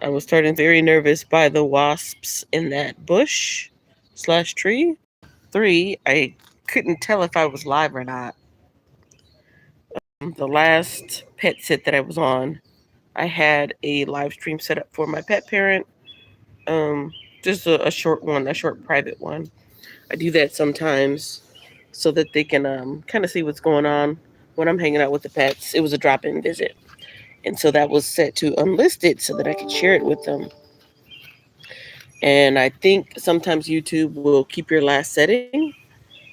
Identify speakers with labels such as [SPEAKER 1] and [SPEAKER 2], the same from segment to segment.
[SPEAKER 1] I was starting very nervous by the wasps in that bush slash tree. 3, I couldn't tell if I was live or not. The last pet sit that I was on, I had a live stream set up for my pet parent. Um, just a short one, a short private one. I do that sometimes so that they can kind of see what's going on when I'm hanging out with the pets. It was a drop-in visit, and so that was set to unlisted so that I could share it with them. And I think sometimes YouTube will keep your last setting,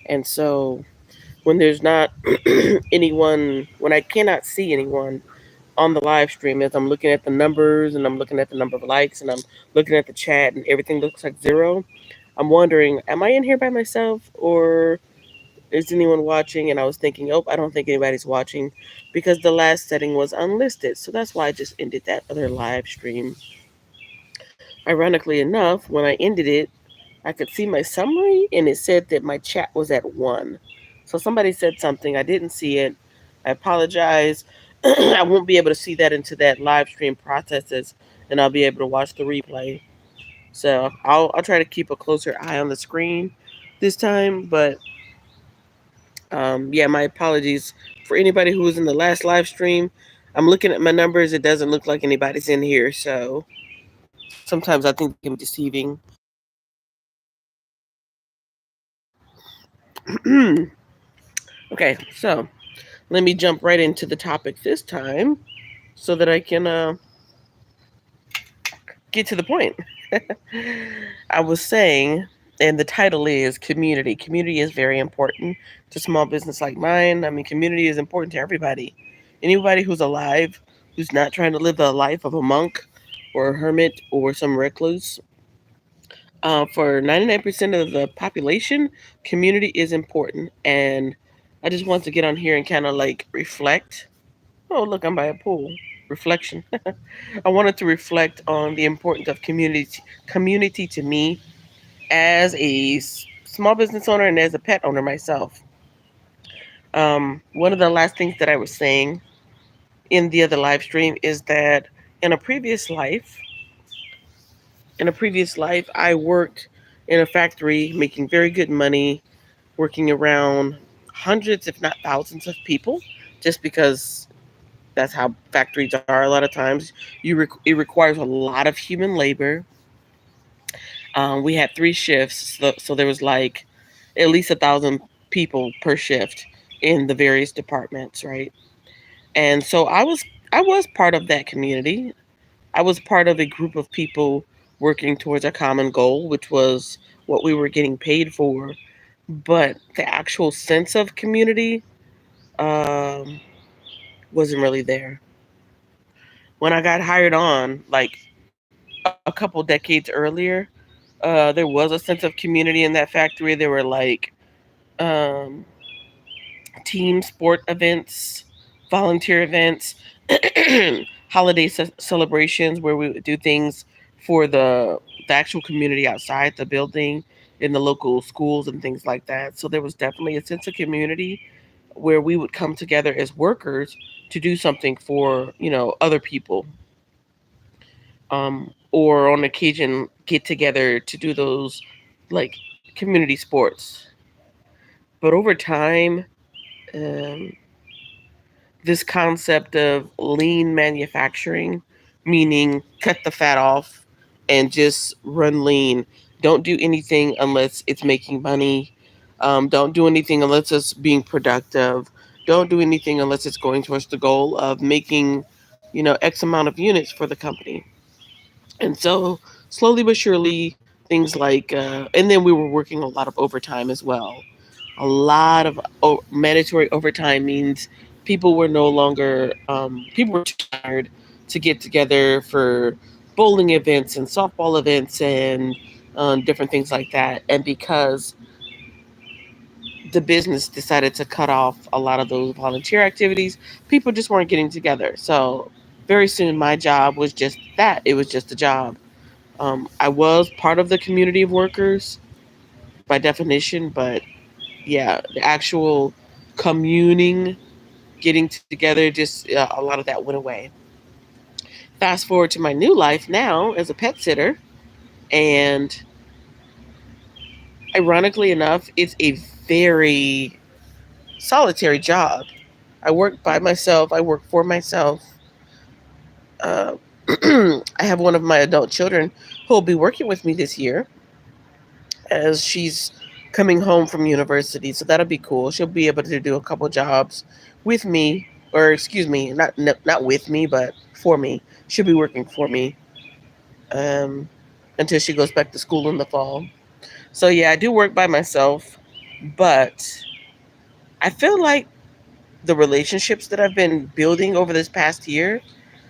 [SPEAKER 1] and so when there's not anyone, when I cannot see anyone on the live stream, as I'm looking at the numbers and I'm looking at the number of likes and I'm looking at the chat and everything looks like 0, I'm wondering, am I in here by myself or is anyone watching? And I was thinking, oh, I don't think anybody's watching because the last setting was unlisted. So that's why I just ended that other live stream. Ironically enough, when I ended it, I could see my summary and it said that my chat was at 1. So somebody said something. I didn't see it. I apologize. I won't be able to see that into that live stream processes and I'll be able to watch the replay. So I'll try to keep a closer eye on the screen this time. But yeah, my apologies for anybody who was in the last live stream. I'm looking at my numbers. It doesn't look like anybody's in here. So sometimes I think they can be deceiving. Okay, so let me jump right into the topic this time so that I can get to the point. I was saying, and the title is Community. Community is very important to small business like mine. I mean, community is important to everybody. Anybody who's alive, who's not trying to live the life of a monk or a hermit or some recluse. For 99% of the population, community is important. And I just want to get on here and kind of like reflect. Oh, look, I'm by a pool. Reflection. I wanted to reflect on the importance of community to me as a small business owner and as a pet owner myself. One of the last things that I was saying in the other live stream is that in a previous life, I worked in a factory making very good money, working around hundreds, if not thousands, of people, just because that's how factories are. A lot of times, it requires a lot of human labor. We had 3 shifts, so there was like at least 1,000 people per shift in the various departments, right? And so I was part of that community. I was part of a group of people working towards a common goal, which was what we were getting paid for. But the actual sense of community um, wasn't really there. When I got hired on, like a couple decades earlier, there was a sense of community in that factory. There were like um, team sport events, volunteer events, holiday celebrations where we would do things for the actual community outside the building, in the local schools and things like that. So there was definitely a sense of community where we would come together as workers to do something for other people, or on occasion get together to do those like community sports. But over time, um, this concept of lean manufacturing, meaning cut the fat off and just run lean. Don't do anything unless it's making money. Don't do anything unless it's being productive. Don't do anything unless it's going towards the goal of making, X amount of units for the company. And so slowly but surely, things like, and then we were working a lot of overtime as well. A lot of mandatory overtime means people were too tired to get together for bowling events and softball events and different things like that. And because the business decided to cut off a lot of those volunteer activities, people just weren't getting together. So very soon, my job was just that. It was just a job. I was part of the community of workers by definition, but yeah, the actual communing, getting together, just a lot of that went away. Fast forward to my new life now as a pet sitter, and ironically enough, it's a very solitary job. I work by myself, I work for myself. Uh, I have one of my adult children who will be working with me this year as she's coming home from university. So that'll be cool. She'll be able to do a couple jobs with me, or excuse me, not with me, but for me. She'll be working for me um, until she goes back to school in the fall. So yeah, I do work by myself, but I feel like the relationships that I've been building over this past year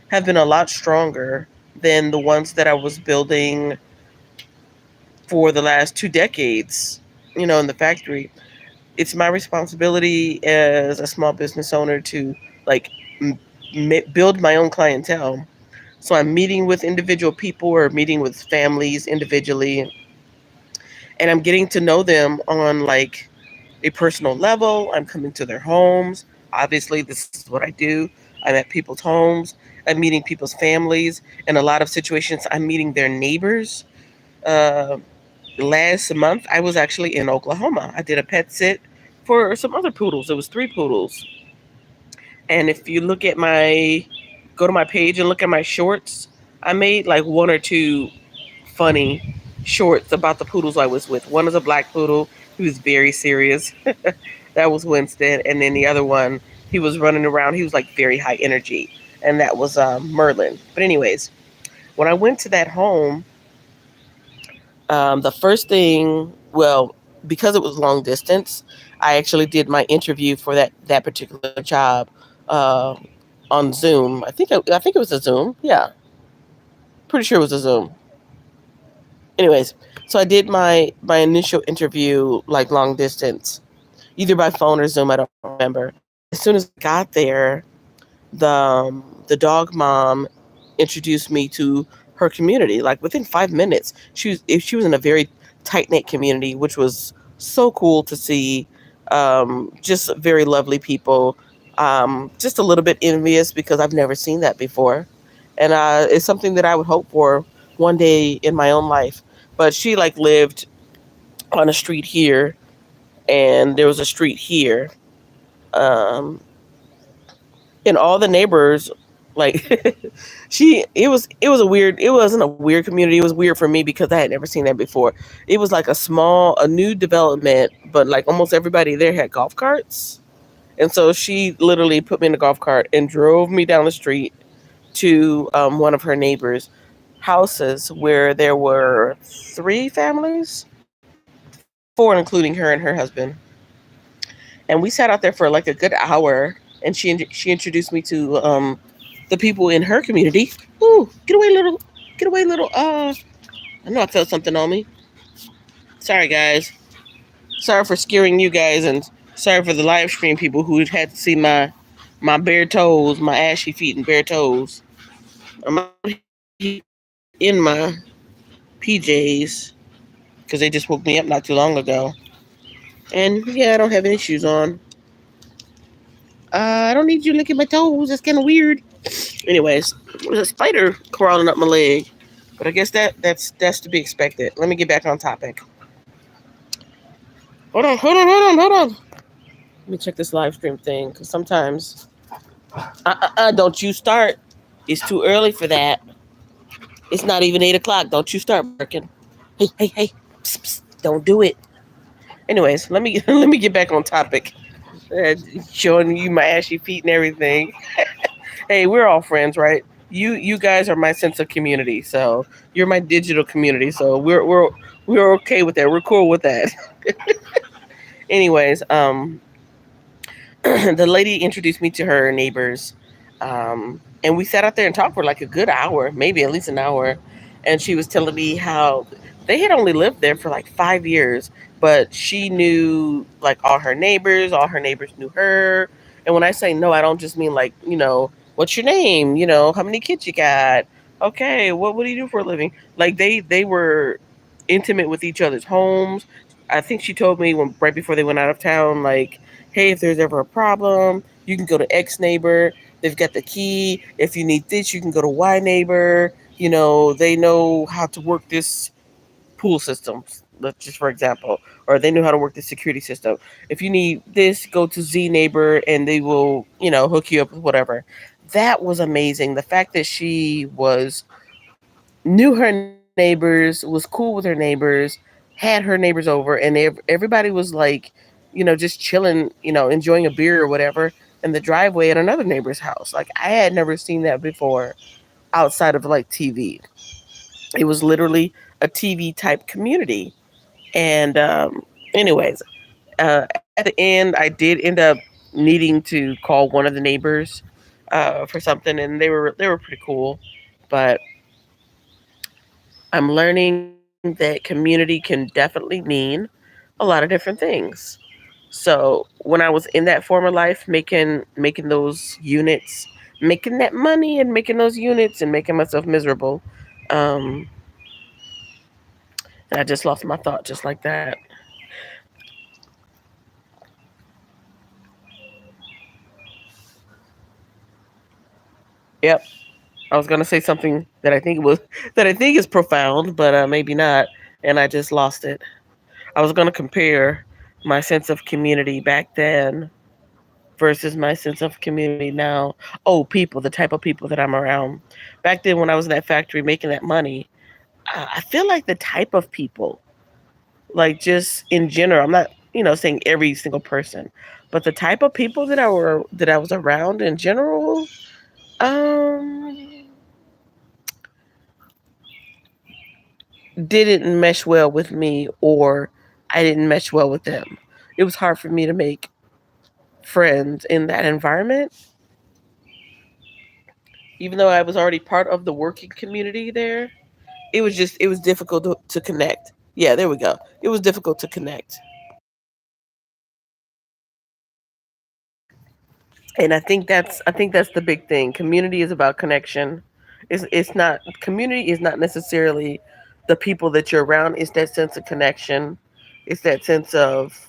[SPEAKER 1] have been a lot stronger than the ones that I was building for the last 2 decades, in the factory. It's my responsibility as a small business owner to like build my own clientele. So I'm meeting with individual people or meeting with families individually, and I'm getting to know them on like a personal level. I'm coming to their homes. Obviously, this is what I do. I'm at people's homes. I'm meeting people's families. In a lot of situations, I'm meeting their neighbors. Uh, Last month, I was actually in Oklahoma. I did a pet sit for some other poodles. It was 3 poodles. And if you go to my page and look at my shorts, I made like one or two funny shorts about the poodles I was with. One is a black poodle. He was very serious. That was Winston. And then the other one, he was running around. He was like very high energy. And that was Merlin. But, anyways, when I went to that home, the first thing, well, because it was long distance, I actually did my interview for that particular job uh, on Zoom. I think it was a Zoom. Yeah, pretty sure it was a Zoom. Anyways, so I did my initial interview like long distance, either by phone or Zoom. I don't remember. As soon as I got there, the dog mom introduced me to her community. Like within 5 minutes, she was in a very tight knit community, which was so cool to see. Just very lovely people. Just a little bit envious because I've never seen that before, and it's something that I would hope for one day in my own life. But she like lived on a street here, and there was a street here. Um, and all the neighbors like it wasn't a weird community. It was weird for me because I had never seen that before. It was like a new development, but like almost everybody there had golf carts. And so she literally put me in a golf cart and drove me down the street to one of her neighbors houses where there were 3 families, 4 including her and her husband. And we sat out there for like a good hour, and she introduced me to the people in her community. Ooh, get away, little. I know I felt something on me. Sorry, guys. Sorry for scaring you guys, and sorry for the live stream people who had to see my bare toes, my ashy feet and bare toes. I'm out here in my PJs because they just woke me up not too long ago. And yeah, I don't have any shoes on. I don't need you licking my toes. That's kind of weird. Anyways, there's a spider crawling up my leg, but I guess that's to be expected. Let me get back on topic. Hold on. Let me check this live stream thing because sometimes, don't you start. It's too early for that. It's not even 8 o'clock. Don't you start barking. Hey, psst, psst, don't do it. Anyways, let me let me get back on topic. Showing you my ashy feet and everything. Hey, we're all friends, right? You guys are my sense of community. So you're my digital community. So we're okay with that. We're cool with that. Anyways, the lady introduced me to her neighbors, and we sat out there and talked for like a good hour, maybe at least an hour. And she was telling me how they had only lived there for like 5 years, but she knew like all her neighbors knew her. And when I say no, I don't just mean like, what's your name? How many kids you got? Okay, what do you do for a living? Like they were intimate with each other's homes. I think she told me right before they went out of town, like, hey, if there's ever a problem, you can go to X neighbor. They've got the key. If you need this, you can go to Y neighbor. They know how to work this pool system, let's just for example, or they know how to work the security system. If you need this, go to Z neighbor and they will, hook you up with whatever. That was amazing. The fact that she knew her neighbors, was cool with her neighbors, had her neighbors over, and everybody was like, just chilling, enjoying a beer or whatever in the driveway at another neighbor's house. Like I had never seen that before outside of like TV. It was literally a TV type community. And anyways, at the end, I did end up needing to call one of the neighbors for something, and they were pretty cool. But I'm learning that community can definitely mean a lot of different things. So when I was in that former life, making those units, making that money, and making those units, and making myself miserable, um, and I just lost my thought just like that. Yep, I was gonna say something that I think is profound, but maybe not, and I just lost it. I was gonna compare my sense of community back then versus my sense of community now. Oh, people, the type of people that I'm around. Back then, when I was in that factory making that money, I feel like the type of people, like just in general, I'm not, saying every single person, but the type of people that I was around in general, um, didn't mesh well with me, or I didn't mesh well with them. It was hard for me to make friends in that environment, even though I was already part of the working community there. It was difficult to connect. Yeah, there we go. It was difficult to connect. And I think that's the big thing. Community is about connection. It's not Community is not necessarily the people that you're around. It's that sense of connection. It's that sense of,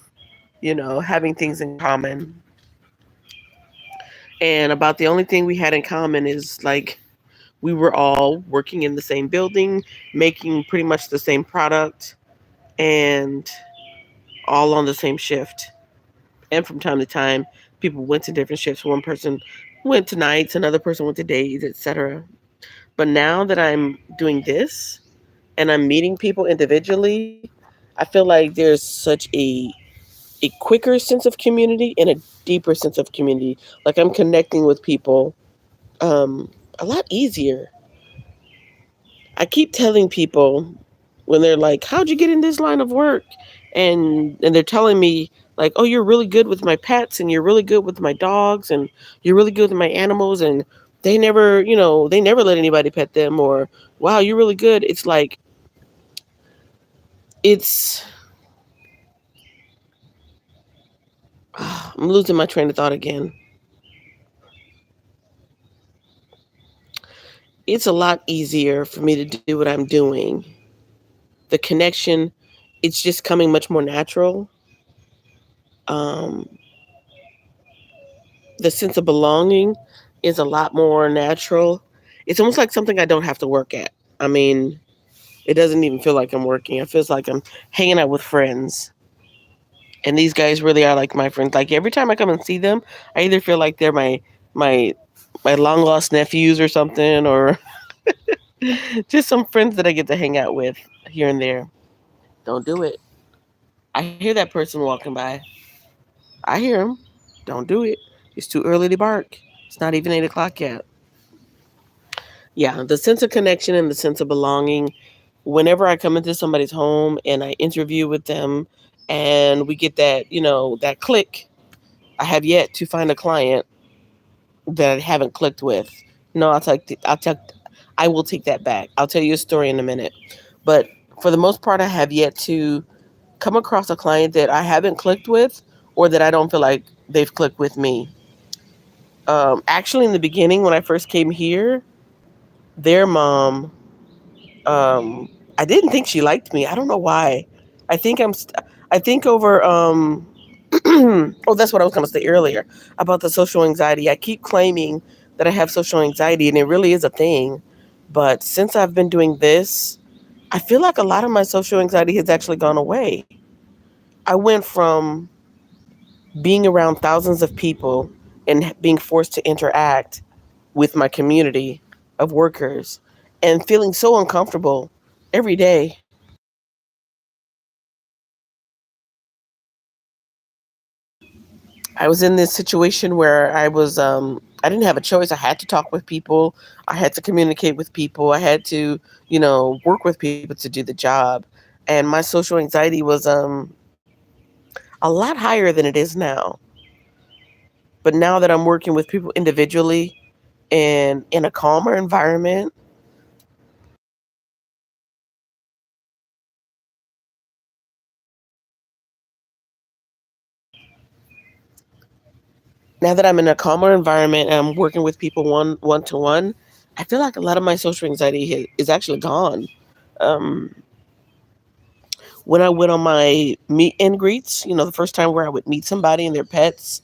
[SPEAKER 1] having things in common. And about the only thing we had in common is like we were all working in the same building, making pretty much the same product, and all on the same shift. And from time to time, people went to different shifts. One person went to nights, another person went to days, etc. But now that I'm doing this and I'm meeting people individually, I feel like there's such a quicker sense of community and a deeper sense of community. Like I'm connecting with people a lot easier. I keep telling people when they're like, "How'd you get in this line of work?" and they're telling me like, "Oh, you're really good with my pets, and you're really good with my dogs, and you're really good with my animals, and they never let anybody pet them, or wow, you're really good." It's like it's I'm losing my train of thought again. It's a lot easier for me to do what I'm doing. The connection, it's just coming much more natural. Um, the sense of belonging is a lot more natural. It's almost like something I don't have to work at. I mean, it doesn't even feel like I'm working. It feels like I'm hanging out with friends. And these guys really are like my friends. Like every time I come and see them, I either feel like they're my my long lost nephews or something, or just some friends that I get to hang out with here and there. Don't do it. I hear that person walking by. I hear him. Don't do it. It's too early to bark. It's not even 8 o'clock yet. Yeah, the sense of connection and the sense of belonging. Whenever I come into somebody's home and I interview with them and we get that click, I have yet to find a client that I haven't clicked with. No, I will take that back. I'll tell you a story in a minute. But for the most part, I have yet to come across a client that I haven't clicked with, or that I don't feel like they've clicked with me. Actually, in the beginning, when I first came here, their mom, um, I didn't think she liked me. I don't know why. I think I think over. Oh, that's what I was going to say earlier about the social anxiety. I keep claiming that I have social anxiety, and it really is a thing. But since I've been doing this, I feel like a lot of my social anxiety has actually gone away. I went from being around thousands of people and being forced to interact with my community of workers and feeling so uncomfortable every day. I was in this situation where I didn't have a choice. I had to talk with people. I had to communicate with people. I had to, work with people to do the job. And my social anxiety was a lot higher than it is now. But now that I'm working with people individually and in a calmer environment, now that I'm in a calmer environment and I'm working with people one to one, I feel like a lot of my social anxiety is actually gone. Um, when I went on my meet and greets, the first time where I would meet somebody and their pets,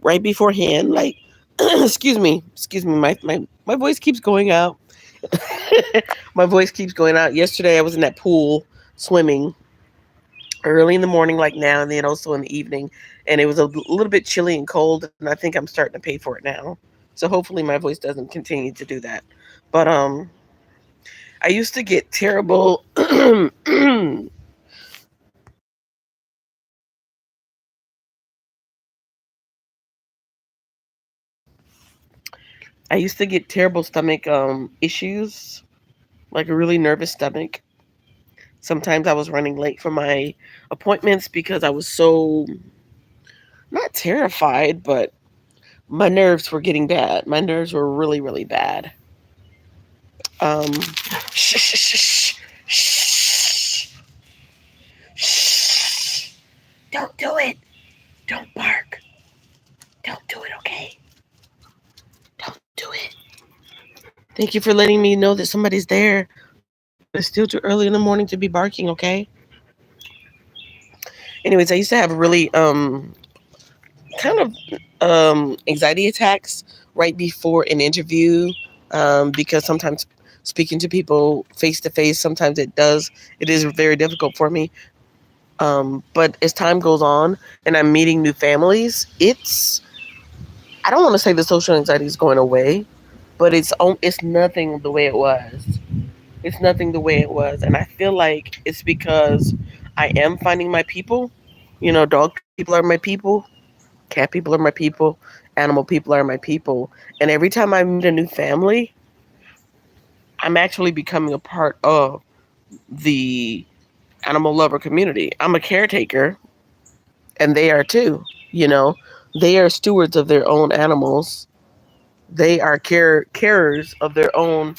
[SPEAKER 1] right beforehand, like, excuse me, my voice keeps going out. My voice keeps going out. Yesterday I was in that pool swimming early in the morning, like now, and then also in the evening, and it was a little bit chilly and cold, and I think I'm starting to pay for it now. So hopefully my voice doesn't continue to do that. But I used to get terrible. I used to get terrible stomach issues, like a really nervous stomach. Sometimes I was running late for my appointments because I was so not terrified, but my nerves were getting bad. My nerves were really, really bad. Um, shh, shh, shh, shh, shh. Don't do it. Don't bark. Don't do it, okay? Don't do it. Thank you for letting me know that somebody's there, but it's still too early in the morning to be barking, okay? Anyways, I used to have really kind of anxiety attacks right before an interview because sometimes speaking to people face to face, sometimes it is very difficult for me. But as time goes on and I'm meeting new families, I don't want to say the social anxiety is going away, but it's nothing the way it was. It's nothing the way it was, and I feel like it's because I am finding my people. Dog people are my people, cat people are my people, animal people are my people, and every time I meet a new family, I'm actually becoming a part of the animal lover community. I'm a caretaker, and they are too. You know, they are stewards of their own animals. They are carers of their own,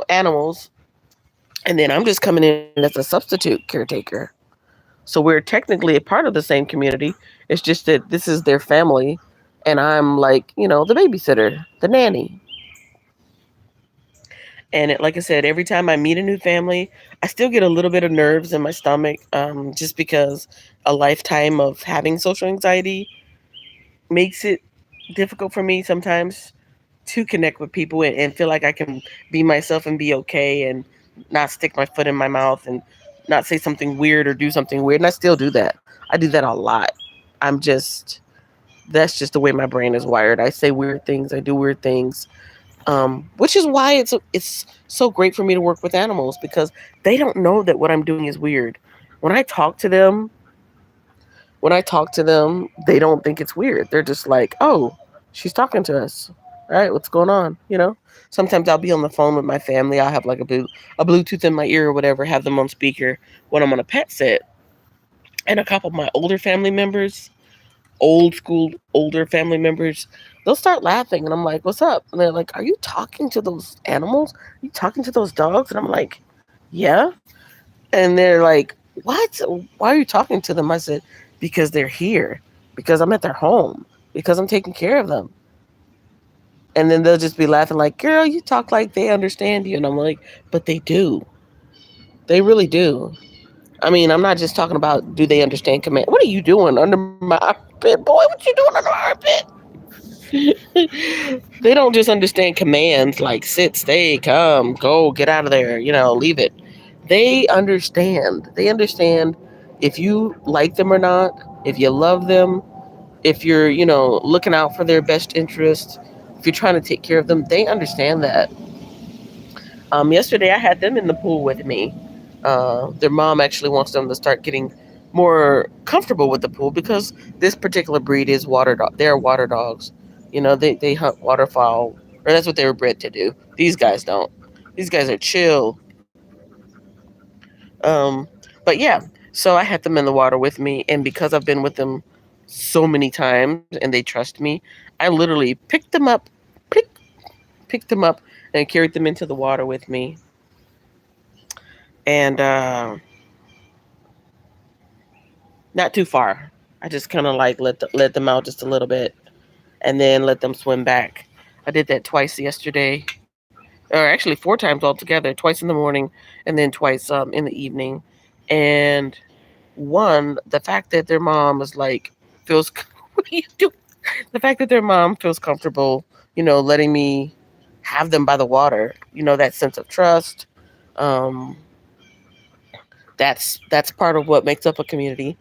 [SPEAKER 1] animals. And then I'm just coming in as a substitute caretaker. So we're technically a part of the same community. It's just that this is their family, and I'm like, the babysitter, the nanny. And like I said, every time I meet a new family, I still get a little bit of nerves in my stomach, just because a lifetime of having social anxiety makes it difficult for me sometimes to connect with people and feel like I can be myself and be okay and not stick my foot in my mouth and not say something weird or do something weird. And I still do that. I do that a lot. I'm just, that's just the way my brain is wired. I say weird things, I do weird things. Which is why it's so great for me to work with animals because they don't know that what I'm doing is weird. When I talk to them, they don't think it's weird. They're just like, "Oh, she's talking to us. All right, what's going on?" Sometimes I'll be on the phone with my family. I'll have like a Bluetooth in my ear or whatever, have them on speaker when I'm on a pet sit. And a couple of my older family members, old school older family members, they'll start laughing and I'm like, "What's up?" And they're like, "Are you talking to those animals? Are you talking to those dogs?" And I'm like, "Yeah." And they're like, "What? Why are you talking to them?" I said, "Because they're here. Because I'm at their home. Because I'm taking care of them." And then they'll just be laughing like, "Girl, you talk like they understand you." And I'm like, "But they do. They really do." I mean, I'm not just talking about do they understand command. What are you doing under my armpit? Boy, what you doing under my armpit? They don't just understand commands like sit, stay, come, go, get out of there, leave it. They understand. They understand if you like them or not, if you love them, if you're, looking out for their best interest, if you're trying to take care of them, they understand that. Yesterday, I had them in the pool with me. Their mom actually wants them to start getting more comfortable with the pool because this particular breed is water dog. They're water dogs. They hunt waterfowl, or that's what they were bred to do. These guys don't. These guys are chill. Um, but yeah, so I had them in the water with me, and because I've been with them so many times and they trust me, I literally pick, picked them up, and carried them into the water with me. And not too far. I just kind of like let them out just a little bit, and then let them swim back. I did that twice yesterday, or actually 4 times altogether. Twice in the morning, and then twice in the evening. And one, the fact that their mom is like feels what do you do? The fact that their mom feels comfortable, letting me have them by the water. That sense of trust. Um, that's part of what makes up a community,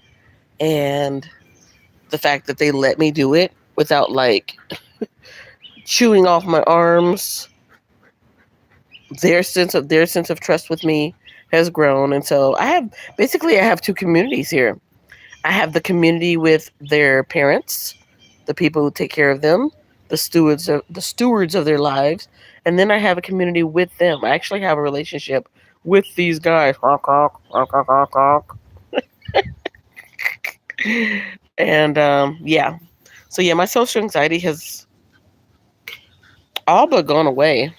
[SPEAKER 1] and the fact that they let me do it without like chewing off my arms. Their sense of trust with me has grown, and so I have 2 communities here. I have the community with their parents, the people who take care of them, the stewards of their lives, and then I have a community with them. I actually have a relationship with these guys. Honk, honk, honk, honk, honk, honk. And yeah, so yeah, my social anxiety has all but gone away.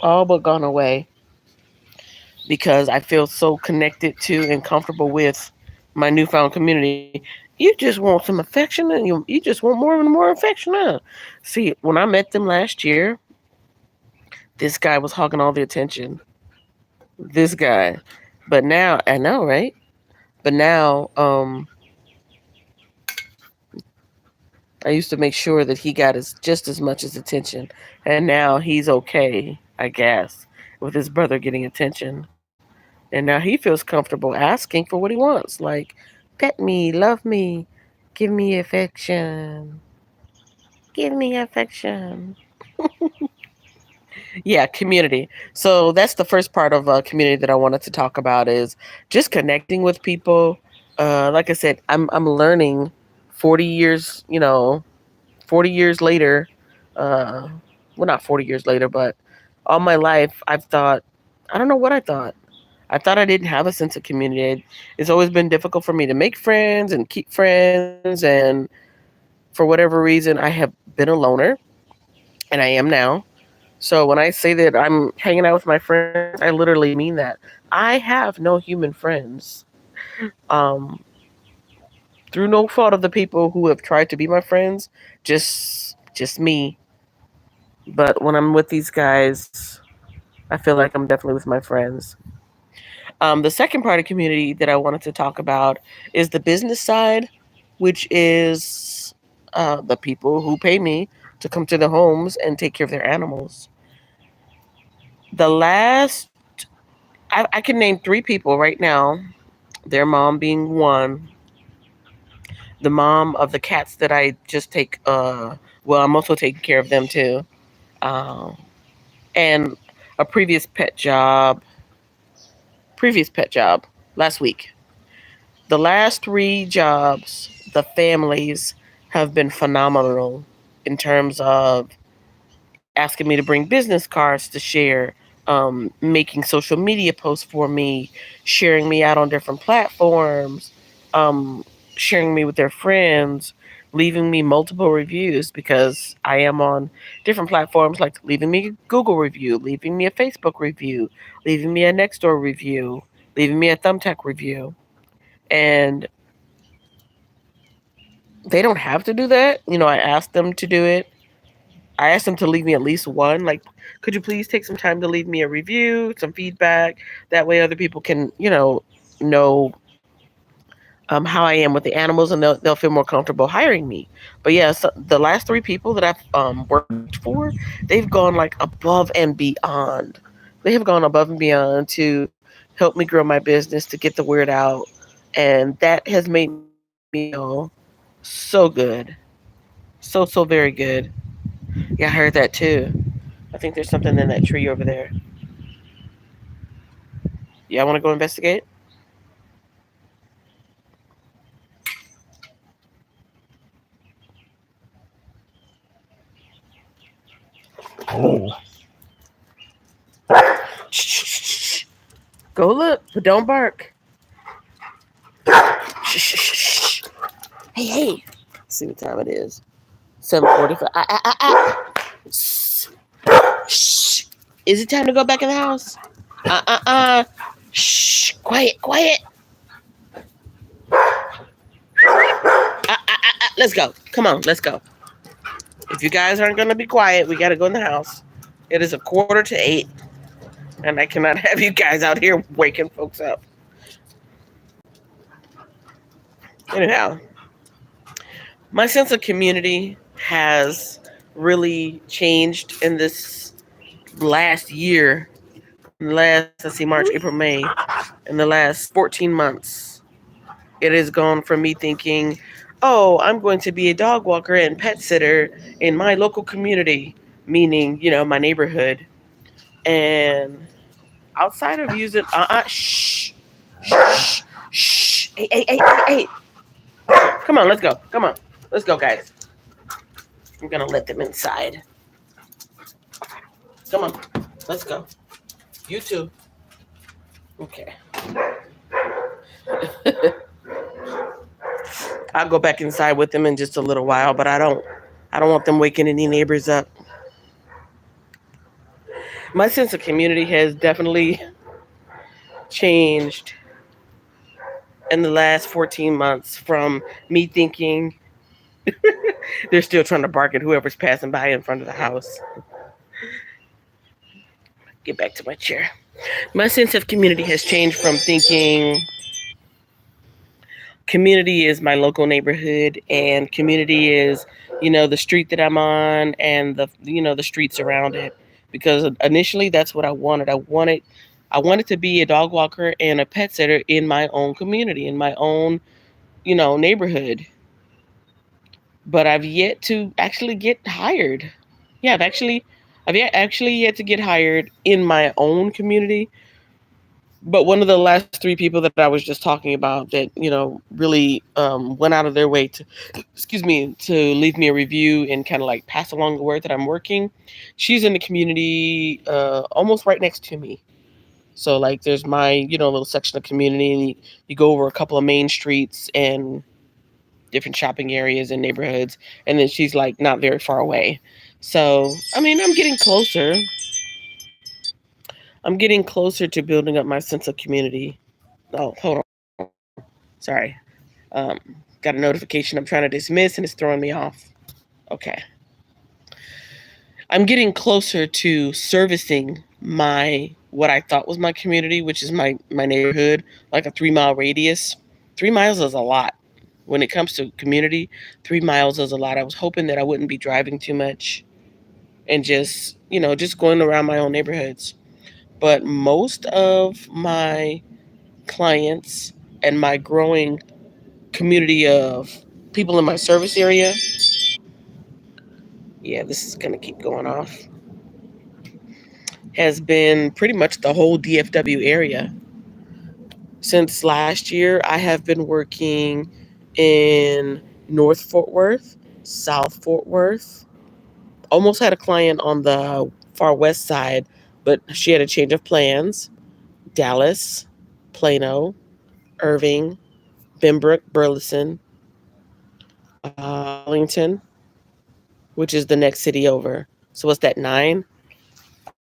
[SPEAKER 1] All but gone away because I feel so connected to and comfortable with my newfound community. You just want some affection, and you just want more and more affection. Huh? See, when I met them last year, this guy was hogging all the attention. This guy, but now I know, right? But now, I used to make sure that he got just as much as attention, and now he's okay, I guess, with his brother getting attention. And now he feels comfortable asking for what he wants, like pet me, love me, give me affection, give me affection. Yeah, community. So that's the first part of a community that I wanted to talk about is just connecting with people. Like I said, I'm learning 40 years, 40 years later. Uh, well, not 40 years later, but all my life I've thought, I don't know what I thought. I thought I didn't have a sense of community. It's always been difficult for me to make friends and keep friends. And for whatever reason, I have been a loner, and I am now. So when I say that I'm hanging out with my friends, I literally mean that. I have no human friends. Um, through no fault of the people who have tried to be my friends, just me. But when I'm with these guys, I feel like I'm definitely with my friends. The second part of community that I wanted to talk about is the business side, which is the people who pay me to come to their homes and take care of their animals. The last, I can name 3 people right now, their mom being one, the mom of the cats that I just take, well, I'm also taking care of them too, um, and a previous pet job last week. The last 3 jobs, the families have been phenomenal in terms of asking me to bring business cards to share, making social media posts for me, sharing me out on different platforms, um, sharing me with their friends, leaving me multiple reviews because I am on different platforms like leaving me a Google review, leaving me a Facebook review, leaving me a Nextdoor review, leaving me a Thumbtack review. And they don't have to do that. I asked them to do it. I asked them to leave me at least one. Like, could you please take some time to leave me a review, some feedback? That way other people can, know how I am with the animals, and they'll feel more comfortable hiring me. But yeah, so the last three people that I've worked for, they've gone like above and beyond. They have gone above and beyond to help me grow my business, to get the word out, and that has made me feel so good, so very good. Yeah, I heard that too. I think there's something in that tree over there. Yeah, I want to go investigate. Shh. Go look, but don't bark. Shh. Hey, hey. Let's see what time it is. 7:45. Shh. Is it time to go back in the house? Uh uh uh. Shh. Quiet. Let's go. Come on, let's go. If you guys aren't going to be quiet, we got to go in the house. It is 7:45, and I cannot have you guys out here waking folks up. Anyhow, my sense of community has really changed in this last year. Last, let's see, March, April, May. In the last 14 months, it has gone from me thinking, oh, I'm going to be a dog walker and pet sitter in my local community, meaning, my neighborhood. And outside of using, shh. Hey. Come on, let's go. Come on. Let's go, guys. I'm going to let them inside. Come on. Let's go. You too. Okay. I'll go back inside with them in just a little while, but I don't want them waking any neighbors up. My sense of community has definitely changed in the last 14 months from me thinking they're still trying to bark at whoever's passing by in front of the house. Get back to my chair. My sense of community has changed from thinking community is my local neighborhood and community is the street that I'm on and the streets around it, because initially that's what I wanted to be a dog walker and a pet sitter in my own community, in my own neighborhood, but I've yet to actually get hired. Yeah, I've actually yet to get hired in my own community. But one of the last three people that I was just talking about that really went out of their way to, excuse me, to leave me a review and kind of like pass along the word that I'm working. She's in the community almost right next to me. So like there's my little section of community, and you go over a couple of main streets and different shopping areas and neighborhoods, and then she's like not very far away. So I mean, I'm getting closer to building up my sense of community. Oh, hold on. Sorry. Um, Got a notification I'm trying to dismiss, and it's throwing me off. Okay. I'm getting closer to servicing my what I thought was my community, which is my neighborhood, like a 3 mile radius. 3 miles is a lot. When it comes to community, 3 miles is a lot. I was hoping that I wouldn't be driving too much and just going around my own neighborhoods. But most of my clients and my growing community of people in my service area, yeah, this is going to keep going off, has been pretty much the whole DFW area. Since last year, I have been working in North Fort Worth, South Fort Worth. Almost had a client on the far west side, but she had a change of plans. Dallas, Plano, Irving, Benbrook, Burleson, Arlington, which is the next city over. So what's that, 9?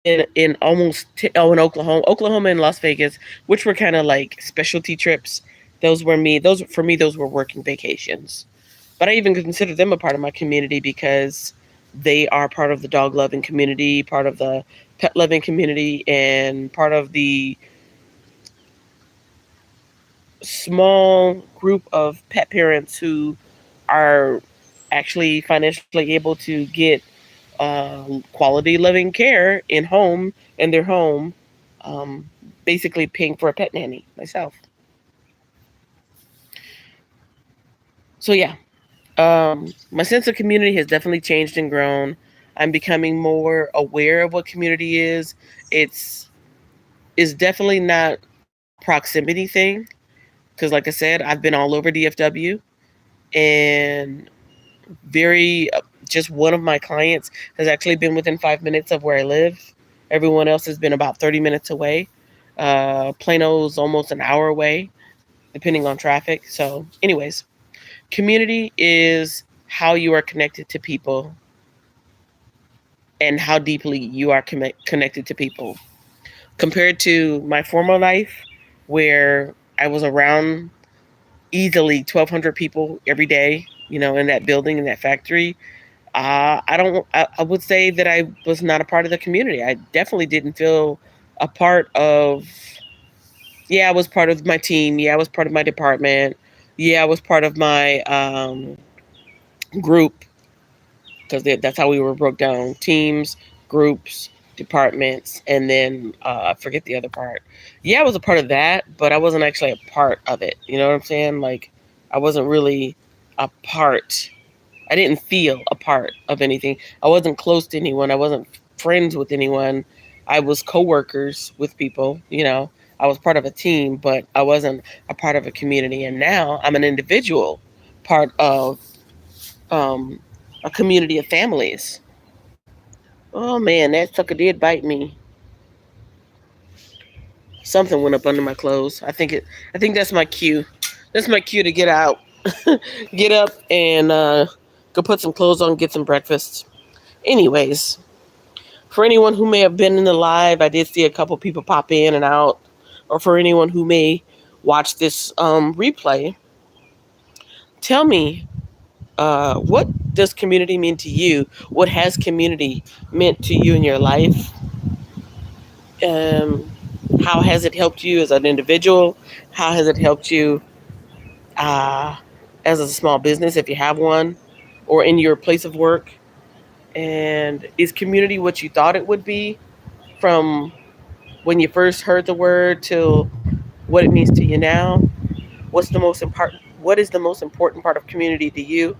[SPEAKER 1] In Oklahoma and Las Vegas, which were kind of like specialty trips. Those were working vacations. But I even consider them a part of my community because they are part of the dog loving community, part of the pet loving community, and part of the small group of pet parents who are actually financially able to get quality living care in their home, um, basically paying for a pet nanny myself. So yeah, my sense of community has definitely changed and grown. I'm becoming more aware of what community is. It's definitely not a proximity thing because, like I said, I've been all over DFW, and very just one of my clients has actually been within 5 minutes of where I live. Everyone else has been about 30 minutes away. Plano's almost an hour away, depending on traffic. So, anyways, community is how you are connected to people and how deeply you are connected to people. Compared to my former life, where I was around easily 1,200 people every day, in that building, in that factory. I don't. I would say that I was not a part of the community. I definitely didn't feel a part of. Yeah, I was part of my team. Yeah, I was part of my department. Yeah, I was part of my group because that's how we were broke down: teams, groups, departments, and then I forget the other part. Yeah, I was a part of that, but I wasn't actually a part of it. You know what I'm saying? Like, I wasn't really a part. I didn't feel a part of anything. I wasn't close to anyone. I wasn't friends with anyone. I was coworkers with people. I was part of a team, but I wasn't a part of a community. And now I'm an individual, part of um, a community of families. Oh man, that sucker did bite me. Something went up under my clothes. I think that's my cue. That's my cue to get out, get up, and go put some clothes on, get some breakfast. Anyways, for anyone who may have been in the live, I did see a couple people pop in and out, or for anyone who may watch this replay, tell me, what does community mean to you? What has community meant to you in your life? Um, how has it helped you as an individual? How has it helped you uh, as a small business, if you have one, or in your place of work? And is community what you thought it would be from when you first heard the word till what it means to you now? What is the most important part of community to you?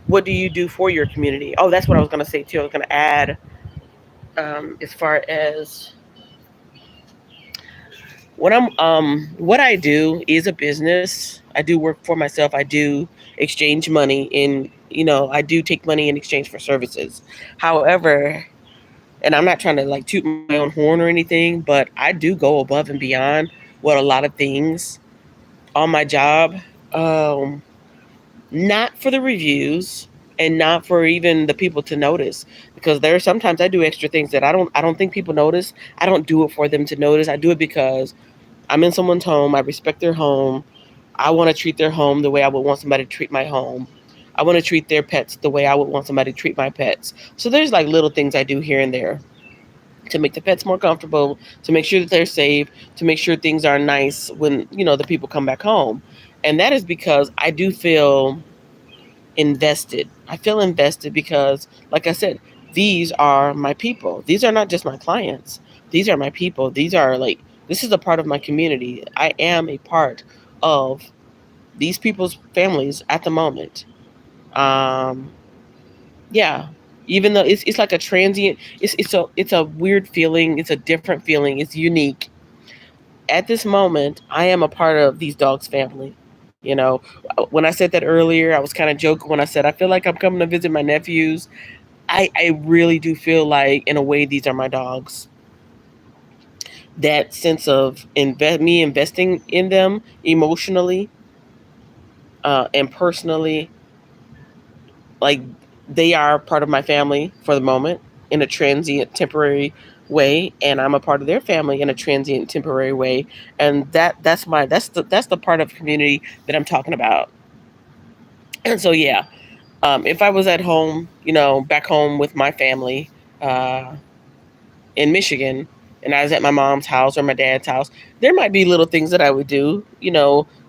[SPEAKER 1] What do you do for your community? Oh, that's what I was going to say too. I was going to add, as far as what I do is a business. I do work for myself. I do exchange money in, I do take money in exchange for services. However, and I'm not trying to like toot my own horn or anything, but I do go above and beyond what a lot of things on my job. Um, Not for the reviews and not for even the people to notice, because there are sometimes I do extra things that I don't think people notice. I don't do it for them to notice. I do it because I'm in someone's home. I respect their home. I want to treat their home the way I would want somebody to treat my home. I want to treat their pets the way I would want somebody to treat my pets. So there's like little things I do here and there to make the pets more comfortable, to make sure that they're safe, to make sure things are nice when, the people come back home. And that is because I do feel invested. I feel invested because, like I said, these are my people. These are not just my clients. These are my people. This is a part of my community. I am a part of these people's families at the moment. Um, yeah. Even though it's like a transient, it's a weird feeling. It's a different feeling. It's unique. At this moment, I am a part of these dogs' family. When I said that earlier, I was kind of joking when I said I feel like I'm coming to visit my nephews. I really do feel like, in a way, these are my dogs. That sense of me investing in them emotionally, and personally, like, they are part of my family for the moment in a transient, temporary way, and I'm a part of their family in a transient, temporary way. And that's the part of community that I'm talking about. And so, yeah, if I was at home, back home with my family, uh, in Michigan, and I was at my mom's house or my dad's house, there might be little things that I would do,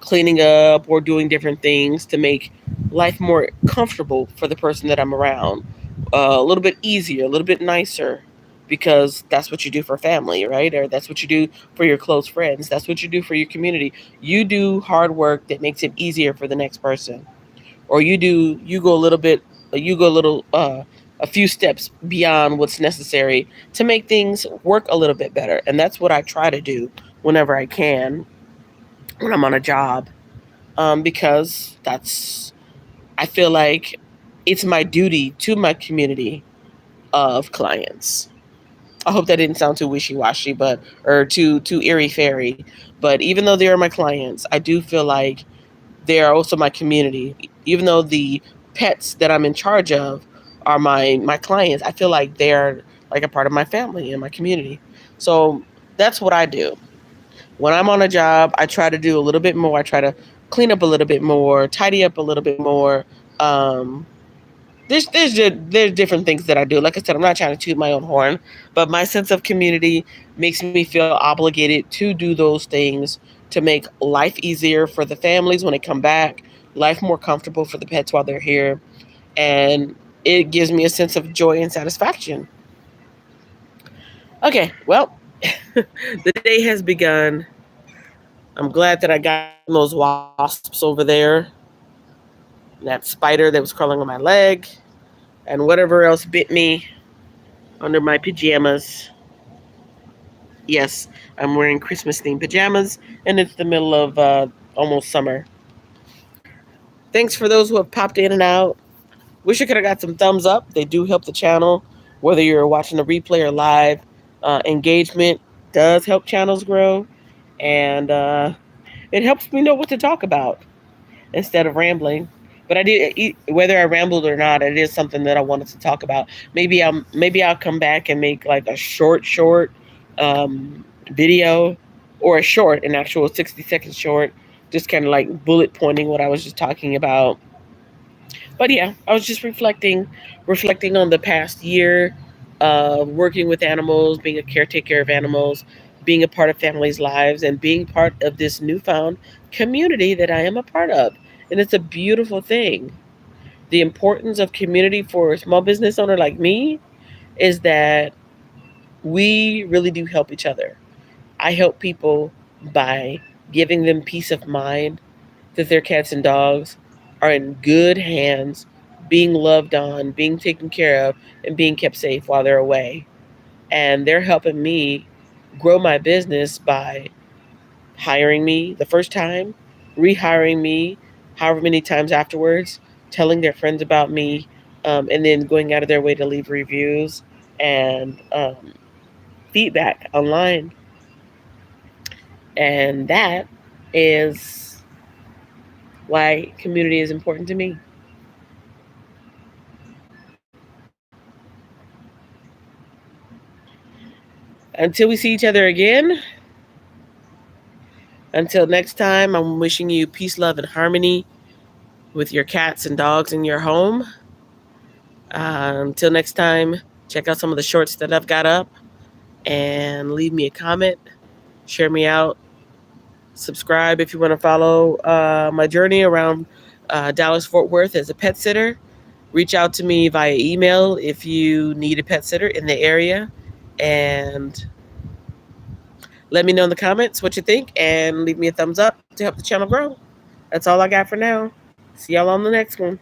[SPEAKER 1] cleaning up or doing different things to make life more comfortable for the person that I'm around, a little bit easier, a little bit nicer, because that's what you do for family, right? Or that's what you do for your close friends. That's what you do for your community. You do hard work that makes it easier for the next person, or you go a little bit, you go a little a few steps beyond what's necessary to make things work a little bit better. And that's what I try to do whenever I can when I'm on a job, because that's, I feel like it's my duty to my community of clients. I hope that didn't sound too wishy-washy, but or too airy fairy. But even though they are my clients, I do feel like they are also my community. Even though the pets that I'm in charge of are my clients, I feel like they're like a part of my family and my community. So that's what I do. When I'm on a job, I try to do a little bit more. I try to clean up a little bit more, tidy up a little bit more. Um, there's different things that I do. Like I said, I'm not trying to toot my own horn, but my sense of community makes me feel obligated to do those things to make life easier for the families when they come back, life more comfortable for the pets while they're here, and it gives me a sense of joy and satisfaction. Okay, well, the day has begun. I'm glad that I got away from those wasps over there, that spider that was crawling on my leg, and whatever else bit me under my pajamas. Yes, I'm wearing Christmas themed pajamas, and it's the middle of almost summer. Thanks for those who have popped in and out. Wish I could have got some thumbs up. They do help the channel, whether you're watching the replay or live. Engagement does help channels grow, and it helps me know what to talk about instead of rambling. But I did, whether I rambled or not, it is something that I wanted to talk about. Maybe I'll come back and make like a short video, or a short, an actual 60-second short, just kind of like bullet pointing what I was just talking about. But yeah, I was just reflecting on the past year of working with animals, being a caretaker of animals, being a part of families' lives, and being part of this newfound community that I am a part of. And it's a beautiful thing. The importance of community for a small business owner like me is that we really do help each other. I help people by giving them peace of mind that their cats and dogs are in good hands, being loved on, being taken care of, and being kept safe while they're away. And they're helping me grow my business by hiring me the first time, rehiring me however many times afterwards, telling their friends about me, and then going out of their way to leave reviews and feedback online. And that is why community is important to me. Until we see each other again, until next time, I'm wishing you peace, love, and harmony with your cats and dogs in your home. Until next time, check out some of the shorts that I've got up and leave me a comment, share me out, subscribe if you want to follow my journey around Dallas Fort Worth as a pet sitter. Reach out to me via email if you need a pet sitter in the area, and let me know in the comments what you think, and leave me a thumbs up to help the channel grow. That's all I got for now. See y'all on the next one.